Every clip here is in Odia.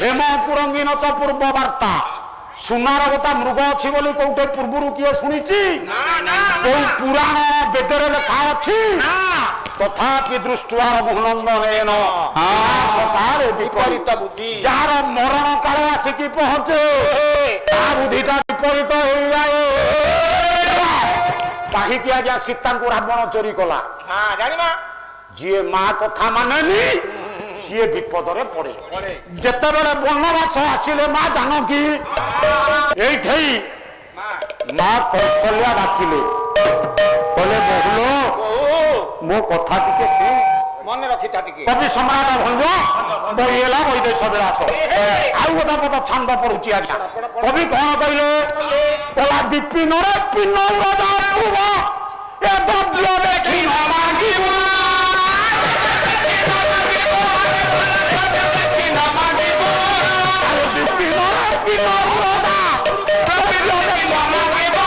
हेम पुरंगी नच पूर्व वार्ता सुनार गोटा मृग अच्छी बोली कोटे पूर्व किए शुणी पुराण वेदर लेखा अच्छी तथापि दृष्टि रघुनंदन विपरीत बुद्धि जार मरण काल आसिकी पहुंचे बुद्धिटा विपरीत हो जाए कहीं आज्ञा सीता को रावण चोरी कला जी माँ कथा मानेनी सी विपद पड़े जिते बड़े बनवास आसिले माँ जानकी ये माँ कौशल्या डाकिले कहले बहुलो मो कथा टिके सुन मन रखी कवि सम्राट भंज बहीला वैदेश विलास आउ गोटा पद छांद पड़ुची आज्ञा कवि कौन कहले कला विपिन रे पिन राजा पूर्व ए द्रव्य देखी न मागिब विपिन रे पिन राजा द्रव्य देखी न मागिब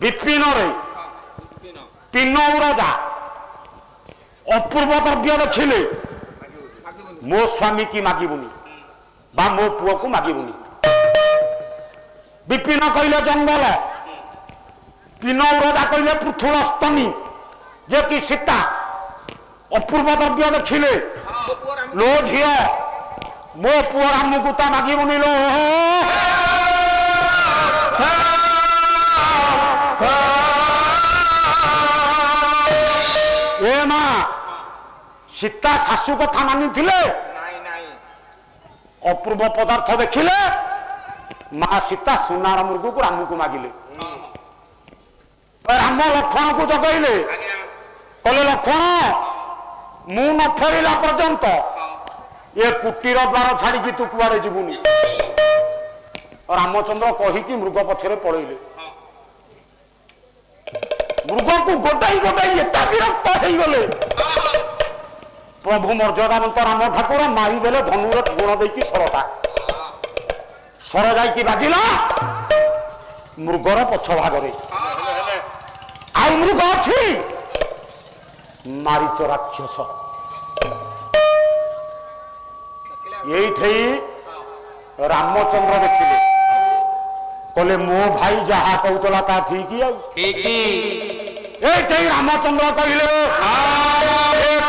विपिन पिन राजा अपूर्व द्रव्य देखिले मो स्वामी की मागिबुनी बा मो पुओ को मागिबुनी विपिन कहले जंगल पिन राजा कहले पृथुल स्तनी जे कि सीता अपूर्व द्रव्य देखिले लो झियो मो पुओ राम को ता मागिबुनी लो ए माँ सीता शाशु कथा मानी अपूर्व पदार्थ देखिले माँ सीता सुनार मृग को राम को मागिले राम लक्ष्मण को जगैले कहले लक्ष्मण मु न फेरिला पर्यंत ये कुटीर द्वार छाड़ी तू कुआड़े जीवुनी रामचंद्र कहीकि मृग पछरे पड़ेले मृग को गोटाई गोटाई एता विरक्त हो गले प्रभु मर्यादावंत राम ठाकुर मारिदेले धनुर गुण देकी सरटा सर जाई बाजिला मृगर पछ भागरे आउ मृग अच्छी मारिच राक्षस ये रामचंद्र देखिले कहले मो भाई जहा कहला ता ठीक रामचंद्र कहले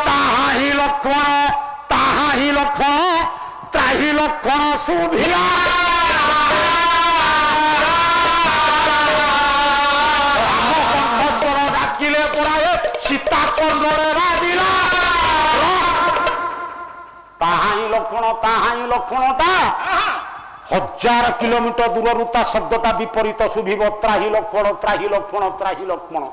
ताहा ही लक्ष्मण त्राही लक्ष्मण सुभिया डाकिले पड़ाए सीता कर्णरे बाजिला ताहा ही लक्ष्मणटा 1000 किलोमीटर दूर ता शब्दटा विपरीत शुभिब त्राही लक्ष्मण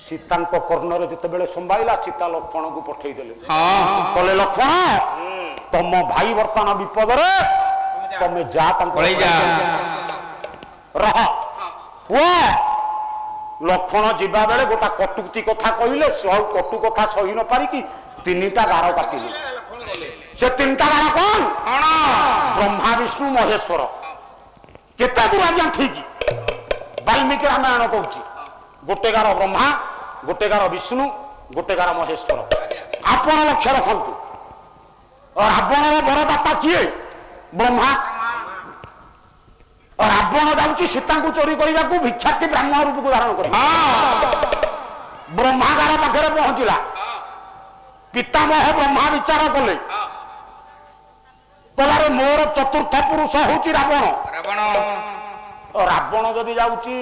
सीता कर्णरे जिते संभाला सीता लक्ष्मण को पठे कहले लक्ष्मण तुम भाई बर्तमान विपद तमें जा रह लक्ष्मण जावा बेले गोटा कटुक्ति कथा कहले कटु कथा सही न पारिकी 3टा गार काटिले से 3टा गार कौन ब्रह्मा विष्णु महेश्वर केते दूर आज्ञा ठीक वाल्मीकि रामायण कहूँ गोटे गार ब्रह्मा गोटे गार विष्णु गोटे गार महेश्वर आपण लक्ष्य रखु रावण बरदाता किए ब्रह्मा रावण जाऊँगी सीता को चोरी करने को भिक्षार्थी ब्राह्मण रूप को धारण कर ब्रह्मा गार पाखे पहुंचला पितामह ब्रह्मा विचार कले कहलारे मोर चतुर्थ पुरुष हूँ रावण रावण जदि जाऊँगी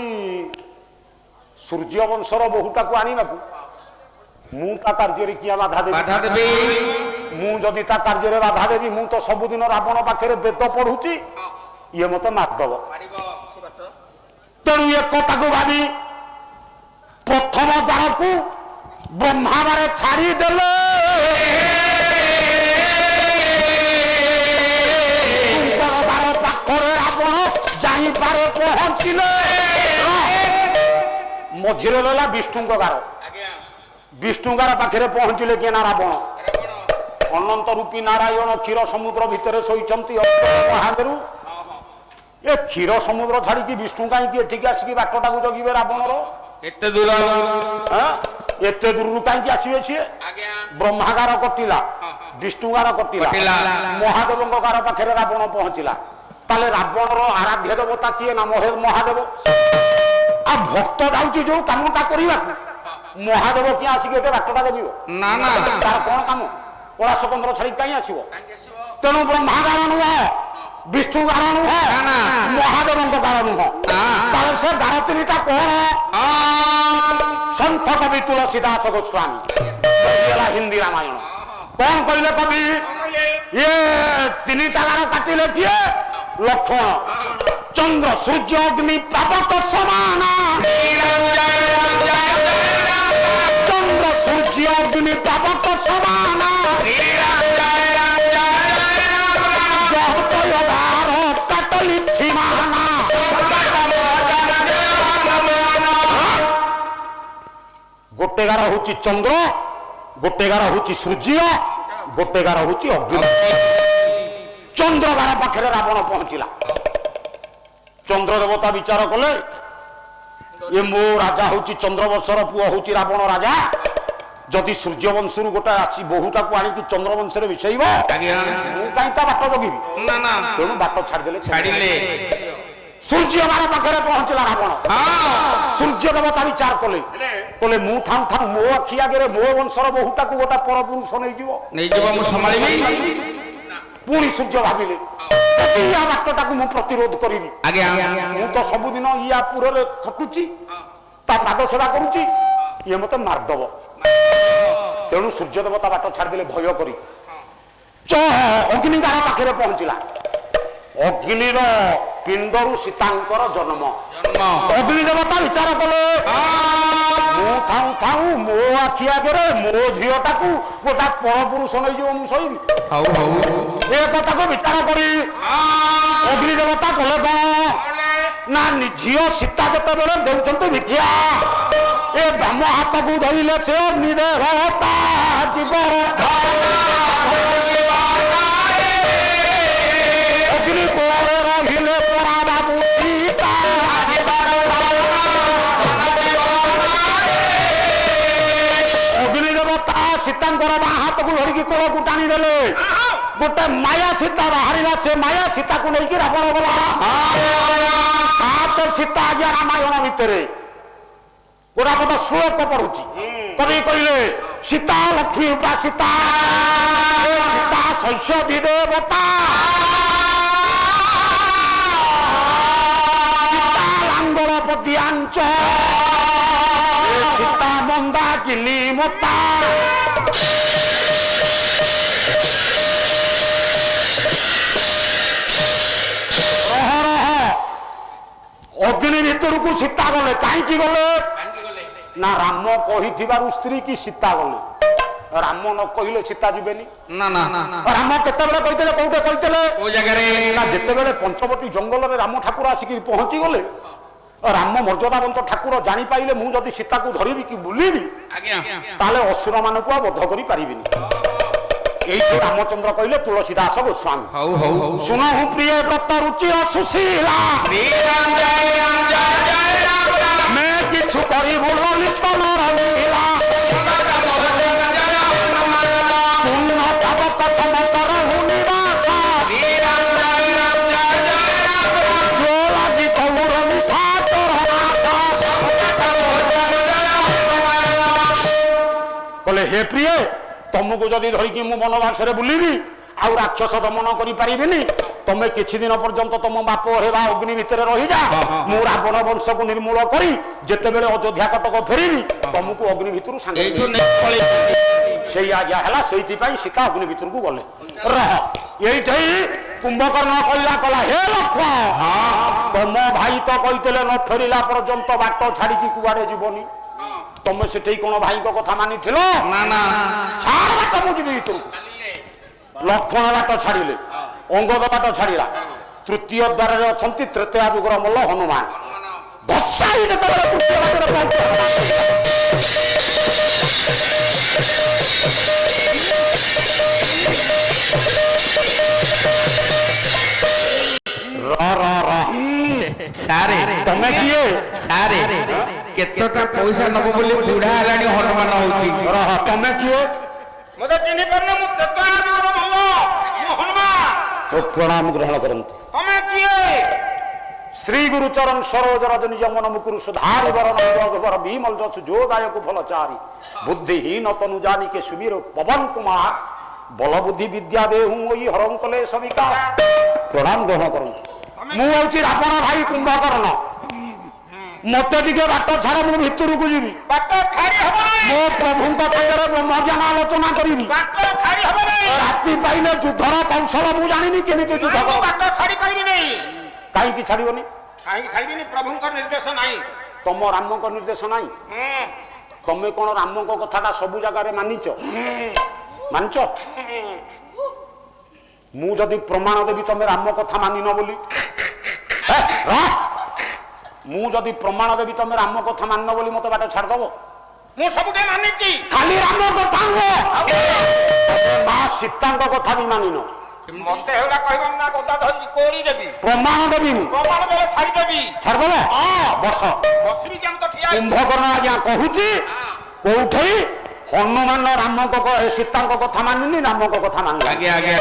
सूर्य वंशर बहुटा को आने मु कार्य किया बाधा देवी मुझे कार्य बाधा देवी मु तो सबुदिन रावण पाखे वेद पढ़ुची ये मत मारदब तेणु एक भावी प्रथम द्वार को ବ୍ରହ୍ମାବାରେ ଛାଡ଼ିଦେଲେ ପାଖରେ ରାବଣ ଯାଇପାରେ ପହଞ୍ଚିଲେ ମଝିରେ ରହିଲା ବିଷ୍ଣୁଙ୍କ ଗାର ବିଷ୍ଣୁଗାର ପାଖରେ ପହଞ୍ଚିଲେ କିଏ ନା ରାବଣ ଅନନ୍ତ ରୂପୀ ନାରାୟଣ କ୍ଷୀର ସମୁଦ୍ର ଭିତରେ ଶୋଇଛନ୍ତି ମହାଦେରୁ ଏ କ୍ଷୀର ସମୁଦ୍ର ଛାଡିକି ବିଷ୍ଣୁ କାହିଁକି ଏଠିକି ଆସିକି ବାଟଟାକୁ ଜଗିବେ ରାବଣର ଏତେ ଦୂର ଏତେ ଦୂରରୁ କାହିଁକି ଆସିବେ ସିଏ ବ୍ରହ୍ମାଗାର କଟିଲା ବିଷ୍ଣୁଗାର କଟିଲା ମହାଦେବଙ୍କ ଗାର ପାଖରେ ରାବଣ ପହଞ୍ଚିଲା ତାହେଲେ ରାବଣର ଆରାଧ୍ୟ ଦେବତା କିଏ ନା ମହାଦେବ ଆଉ ଭକ୍ତ ଯାଉଛି ଯୋଉ କାମଟା କରିବାକୁ ମହାଦେବ କିଏ ଆସିକି ଏତେ ବାଟଟା ଜଗିବ ନା ନା ତାର କଣ କାମ ପଳାଶକନ୍ଦ୍ର ଛାଡି କାହିଁ ଆସିବ ତେଣୁ ବ୍ରହ୍ମାଗାର ନୁହଁ ବିଷ୍ଣୁଗାର ନୁହଁ ମହାଦେବଙ୍କ ଗାର ନୁହଁ ତାହେଲେ ସେ ଗାର ତିନିଟା କଣ ସନ୍ଥ କବି ତୁଳସୀଦାସ ଗୋସ୍ୱାମୀ ହେଲା ହିନ୍ଦୀ ରାମାୟଣ କଣ କହିଲେ କବି ଇଏ ତିନିଟା ଗାର କାଟିଲେ କିଏ ଲକ୍ଷ୍ମଣ ଚନ୍ଦ୍ର ସୂର୍ଯ୍ୟ ଅଗ୍ନି ପାବକ ସମାନ ଚନ୍ଦ୍ର ସୂର୍ଯ୍ୟ ଅଗ୍ନି ପାବକ ସମାନ କାଟଲି ସୀମାନା ଗୋଟେ ଗାର ହଉଛି ଚନ୍ଦ୍ର ଗୋଟେ ଗାର ହଉଛି ସୂର୍ଯ୍ୟ ଗୋଟେ ଗାର ହଉଛି ଅଗ୍ନି ଚନ୍ଦ୍ର ଗାର ପାଖରେ ରାବଣ ପହଞ୍ଚିଲା ଚନ୍ଦ୍ର ଦେବତା ବିଚାର କଲେ ଏ ମୋ ରାଜା ହଉଛି ଚନ୍ଦ୍ରବଂଶର ପୁଅ ହଉଛି ରାବଣ ରାଜା ଯଦି ସୂର୍ଯ୍ୟବଂଶରୁ ଗୋଟେ ଆସି ବୋହୁଟାକୁ ଆଣିକି ଚନ୍ଦ୍ରବଂଶରେ ମିଶେଇବ ମୁଁ କାହିଁ ତା ବାଟ ଜଗିବି ତେଣୁ ବାଟ ଛାଡ଼ିଦେଲେ ସୂର୍ଯ୍ୟ ଗାର ପାଖରେ ପହଞ୍ଚିଲା ରାବଣ ସୂର୍ଯ୍ୟ ଦେବତା ବିଚାର କଲେ କହିଲେ ମୁଁ ଥାଉ ଥାଉ ମୋ ଆଖି ଆଗରେ ମୋ ବଂଶର ବୋହୁଟାକୁ ଗୋଟେ ପରପୁରୁଷ ନେଇଯିବ ମୁଁ ସମ୍ଭାଳିବି ପୁଣି ସୂର୍ଯ୍ୟ ଭାବିଲେ ୟା ବାଟଟାକୁ ମୁଁ ପ୍ରତିରୋଧ କରିବି ମୁଁ ତ ସବୁଦିନ ୟା ପୁରରେ ଖଟୁଛି ତା ପାଦ ସେବା କରୁଛି ଇଏ ମତେ ମାରିଦବ ତେଣୁ ସୂର୍ଯ୍ୟ ଦେବତା ବାଟ ଛାଡ଼ିଦେଲେ ଭୟ କରି ଅଗ୍ନିଗାର ପାଖରେ ପହଞ୍ଚିଲା ଅଗ୍ନିର ପିଣ୍ଡରୁ ସୀତାଙ୍କର ଜନ୍ମ ଅଗ୍ନି ଦେବତା ବିଚାର କଲେ ମୁଁ ଥାଉ ଥାଉ ମୋ ଆଖି ଆଗରେ ମୋ ଝିଅଟାକୁ ଗୋଟା ପରପୁରୁଷ ନେଇଯିବ ମୁଁ ସହିବି ଏ କଥାକୁ ବିଚାର କରି ଅଗ୍ନି ଦେବତା କଲେ କଣ ନା ଝିଅ ସୀତା ଯେତେବେଳେ ଦେଉଛନ୍ତି ଭିକ୍ଷା ଏ ବାମ ହାତକୁ ଧରିଲେ ସେ ଅଗ୍ନି ଦେବତା ଜୀବର ଅଗ୍ନି କୋଳରେ ରହିଲେ ପରା ବାବୁ ଅଗ୍ନି ଦେବତା ସୀତାଙ୍କର ବାଁ ହାତକୁ ଧରିକି କୋଳକୁ ଟାଣିଦେଲେ ଗୋଟେ ମାୟା ସୀତା ବାହାରିଲା ସେ ମାୟା ସୀତାକୁ ନେଇକି ରାବଣ ଗଲା ସାତ ସୀତା ଆଜ୍ଞା ରାମାୟଣ ଭିତରେ ଗୋଟା ପଦ ଶ୍ଲୋକ ପଢୁଛି କବି କହିଲେ ସୀତା ଲକ୍ଷ୍ମୀ ସୀତା ସୀତା ଶୈଶବୀ ଦେବତା ସୀତା ଲାଙ୍ଗଳ ପଦିଆଞ୍ଚ ସୀତା ମନ୍ଦା କିଲି ମତା ଅଗ୍ନି ଭିତରକୁ ସୀତା ଗଲେ କାହିଁକି ଗଲେ ନା ରାମ କହିଥିବାରୁ ସ୍ତ୍ରୀ କି ସୀତା ଗଲେ ରାମ ନ କହିଲେ ସୀତା ଯିବେନି ରାମ କେତେବେଳେ କହିଥିଲେ କୋଉଠି କହିଥିଲେ ନା ଯେତେବେଳେ ପଞ୍ଚବଟୀ ଜଙ୍ଗଲରେ ରାମ ଠାକୁର ଆସିକି ପହଞ୍ଚି ଗଲେ ରାମ ମର୍ଯ୍ୟାଦାବନ୍ତ ଠାକୁର ଜାଣିପାଇଲେ ମୁଁ ଯଦି ସୀତାକୁ ଧରିବି କି ବୁଲିବି ତାହେଲେ ଅସୁର ମାନଙ୍କୁ ଆଉ ବଧ କରିପାରିବିନି এইটি রামচন্দ্র কইলে তুলসীদাস গোস্বামী শুনহু প্রিয় ব্রত রুচি সুশীলা মে কিছু করিবু লিপ্তনর লীলা পূর্ণ পাব প্রথম তর হুনিবাস জোলাজি কৌর নিশাচর বলে হে প্রিয় तुमको जदि धरिकी मु वनवास बुलबी आउ राक्षस दमन करें तुम्हें किसी दिन पर्यंत तुम बाप हेबा अग्नि भितर रही जा मु रावण वंश को निर्मूल करी जेते बेले अयोध्या कटक फेरबी तुमको अग्नि भितर से आज्ञा है से सीता अग्नि भितर को गले रह ये कुंभकर्ण कहला कला हे लक्ष्मण तुम भाई तो कहते न फेरला पर्यंत बाट छाड़ी कुआड़े जीवनी ତମେ ସେଠି କଣ ଭାଇଙ୍କ କଥା ମାନିଥିଲ? ନା ନା ଛାଡ଼ ବାଟ ମୁଁ ଯିବି ଭିତରକୁ। ଲକ୍ଷ୍ମଣ ବାଟ ଛାଡ଼ିଲେ, ଅଙ୍ଗଦ ବାଟ ଛାଡ଼ିଲା, ତୃତୀୟ ଦ୍ୱାରରେ ଅଛନ୍ତି ତ୍ରେତୟା ଯୁଗର ମଲ୍ଲ ହନୁମାନ। ଦଶାଇ ଯେତେବେଳେ ତୃତୀୟ ବାଟରେ ସାରେ ତମେ କିଏ? ସାରେ କେତେଟା ପଇସା ନବ ବୋଲି ବୁଢା ହେଲାଣି ହନୁମାନ ହଉଛି। ତମେ କିଏ? ମୋତେ ଚିହ୍ନି ପାରୁନ? ମୁଁ ତ୍ରେତୟା ଯୁଗର ମଲ୍ଲ, ମୁଁ ହନୁମାନ। ପ୍ରଣାମ ଗ୍ରହଣ କରନ୍ତୁ। ତମେ କିଏ? ଶ୍ରୀ ଗୁରୁ ଚରଣ ସରୋଜ ରଜନି ଯମନ ମୁକୁରୁ ସୁଧାରି ବରଣ ଜଗବର ବିମଲ ଯଶୁ ଯୋଦାୟକୁ ଭଲ ଚାରି ବୁଦ୍ଧିହୀନ ତନୁ ଜାନିକେ ସୁବୀର ପବନ କୁମାର ବଲ ବୁଦ୍ଧି ବିଦ୍ୟା ଦେହୁ ମୋଇ ହରଂ କଲେ ସବିକା। ପ୍ରଣାମ ଗ୍ରହଣ କରନ୍ତୁ। ମୁଁ ହଉଛି ରାବଣ ଭାଇ କୁମ୍ଭକର୍ଣ୍ଣ। ମତେ ଟିକେ ବାଟ ଛାଡ, ମୁଁ ଭିତରକୁ ଯିବି। ବାଟ ଛାଡ଼ି ହବ ନାହିଁ। ମୋ ପ୍ରଭୁଙ୍କ ସାଙ୍ଗରେ ବ୍ରହ୍ମଜ୍ଞାନ ଆଲୋଚନା କରିବି। ବାଟ ଛାଡ଼ି ହବ ନାହିଁ। ରାତି ପାଇଲେ ଯୁଦ୍ଧର କୌଶଳ ମୁଁ ଜାଣିନି କେମିତି ଯୁଦ୍ଧ ମୁଁ କର। ବାଟ ଛାଡ଼ି ପାରିବି ନାହିଁ। କାହିଁକି ଛାଡିବନି? କାହିଁକି ଛାଡ଼ିବିନି? ପ୍ରଭୁଙ୍କର ନିର୍ଦ୍ଦେଶ ନାହିଁ। ତମ ରାମଙ୍କ ନିର୍ଦ୍ଦେଶ ନାହିଁ? ତମେ କଣ ରାମଙ୍କ କଥାଟା ସବୁ ଜାଗାରେ ମାନିଛ? ମାନିଛ? ମୁଁ ଯଦି ପ୍ରମାଣ ଦେବି ତମେ ରାମ କଥା ମାନିନ ବୋଲି, ମୁଁ ଯଦି ପ୍ରମାଣ ଦେବି ତମେ ରାମ କଥା ମାନିନ ବୋଲି ମତେ ବାଟ ଛାଡିଦବ? ମୁଁ ସବୁଟେ ମାନିଛି। ଖାଲି ରାମ କଥା ନୁହଁ, ମା ସୀତାଙ୍କ କଥା ବି ମାନିନ। ମତେ ଏଗୁଡା କହିବ ନା? କଥା ଧରିଛି କୋରି ଦେବି। ପ୍ରମାଣ ଦେବି ମୁଁ। ପ୍ରମାଣ ଦେଲେ ଛାଡ଼ିଦେବି। ଛାଡିଦବ? ବସ। ବସିବି କେମିତି ତ ଠିଆ ହେଇଛି। କୁମ୍ଭକର୍ଣ୍ଣ ଆଜ୍ଞା କହୁଛି କୋଉଠି ହନୁମାନ ରାମଙ୍କ ସୀତାଙ୍କ କଥା ମାନିନି, ରାମଙ୍କ କଥା ମାନିନି। ଆଜ୍ଞା ଆଜ୍ଞା